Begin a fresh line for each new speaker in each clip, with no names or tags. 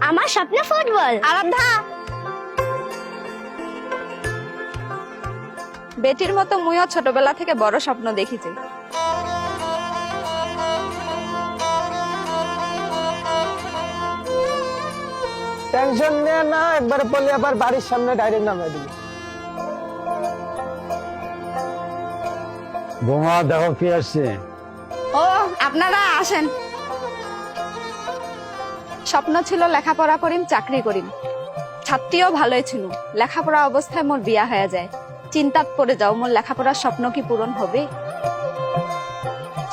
আমার স্বপ্ন ফুটবল।
আরাধ্যা, বেটির মতো মুইও ছোটবেলা থেকে বড় স্বপ্ন দেখিছি।
টেনশন নিয়ে না, একবার বললে আবার বাড়ির সামনে ডাইরেক্ট নামাই দিবি।
বোমা দেখো কি আসছে।
ও আপনারা আসেন। স্বপ্ন ছিল লেখাপড়া করিম, চাকরি করিম। ছাত্রীও ভালোই ছিল। লেখাপড়া অবস্থায় মোর বিয়া হয়ে যায়। চিন্তাত পড়ে যাও, মোর লেখাপড়ার স্বপ্ন কি পূরণ হবে?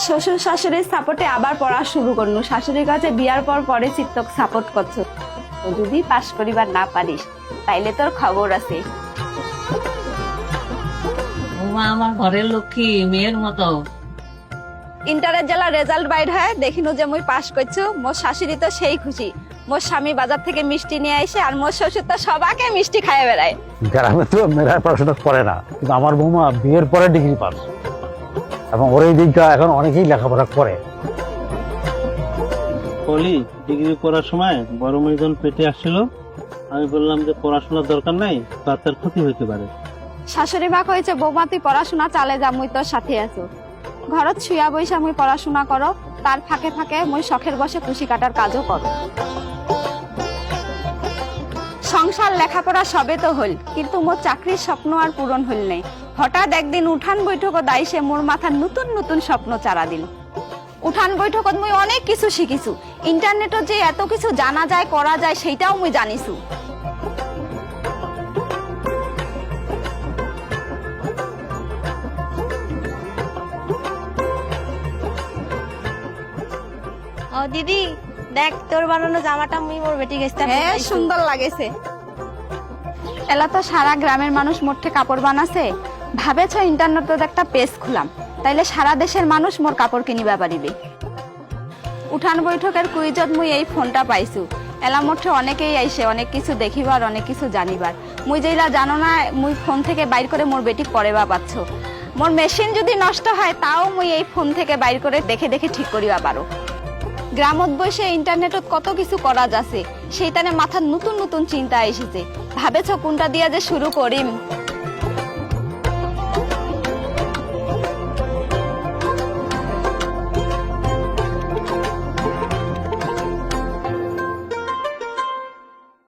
শ্বশুর শাশুড়ির সাপোর্টে আবার পড়া শুরু করনু। শাশুড়ির কাছে বিয়ার পর পরে চিত্তক সাপোর্ট করছো। তো যদি পাশ করিবার না পারিস তাইলে তোর খবর আছে।
মা আমার ঘরের লক্ষ্মী, মেয়ের মতো।
ইন্টারের জেলা রেজাল্ট বাইর হয়, দেখিনু যে মুই পাস করছু। মোর শাশুড়ি তো সেই খুশি। মোর স্বামী বাজার থেকে মিষ্টি নিয়ে আসে, আর মোর শ্বশুর তো সবাকে মিষ্টি খাইয়ে বেড়ায়।
গ্রামে তো মেয়েরা পড়াশোনা করে না, কিন্তু আমার বৌমা বিয়ের পরে ডিগ্রি পাস, এবং ওর এই দিকটা এখন অনেকেই লেখাপড়া করে।
বলি, ডিগ্রি পড়ার সময় বড় মেয়েজন পেটে আসছিল। আমি বললাম যে পড়াশোনার দরকার নাই, বাচ্চার ক্ষতি হইতে পারে।
শাশুড়ি মা কইছে, বৌমা তুই পড়াশোনা চালে যা, মুই তোর সাথে আছো। ঘরত শুয়া বইসা মুই পড়াশোনা করো, তার ফাঁকে ফাঁকে মুই শখের বসে কুশি কাটার কাজও করো। সংসার লেখাপড়া সবে তো হল, কিন্তু মোর চাকরির স্বপ্ন আর পূরণ হল নাই। হঠাৎ একদিন উঠান বৈঠকত আইসে মোর মাথার নতুন নতুন স্বপ্ন চারা দিল। উঠান বৈঠকত মুই অনেক কিছু শিখিছু। ইন্টারনেটত যে এত কিছু জানা যায়, করা যায়, সেইটাও মুই জানিছু।
ও দিদি, দেখ তোর বানানো জামাটা মুই মোর বেটি গেছতে।
হ্যাঁ, সুন্দর লাগেছে। এলা তো সারা গ্রামের মানুষ মোটে কাপড় বানাছে। ভাবেছ ইন্টারনেটত একটা পেজ খুলাম, তাইলে সারা দেশের মানুষ মোর কাপড় কিনিবা পারিবে। উঠান বৈঠকের কুইজত মুই এই ফোনটা পাইছু। এলা মোটে অনেকেই আইসে, অনেক কিছু দেখিবার, অনেক কিছু জানিবার। মুই যেইলা জানো না, মুই ফোন থেকে বাইর করে মোর বেটি পড়েবা পাচ্ছ। মোর মেশিন যদি নষ্ট হয়, তাও মুই এই ফোন থেকে বাইর করে দেখে দেখে ঠিক করিবা পারো। গ্রামত বসে ইন্টারনেটত কত কিছু করা যাচ্ছে, সেইটানে মাথার নতুন নতুন চিন্তা এসেছে। ভাবেছ কোনটা দিয়া যে শুরু করিম।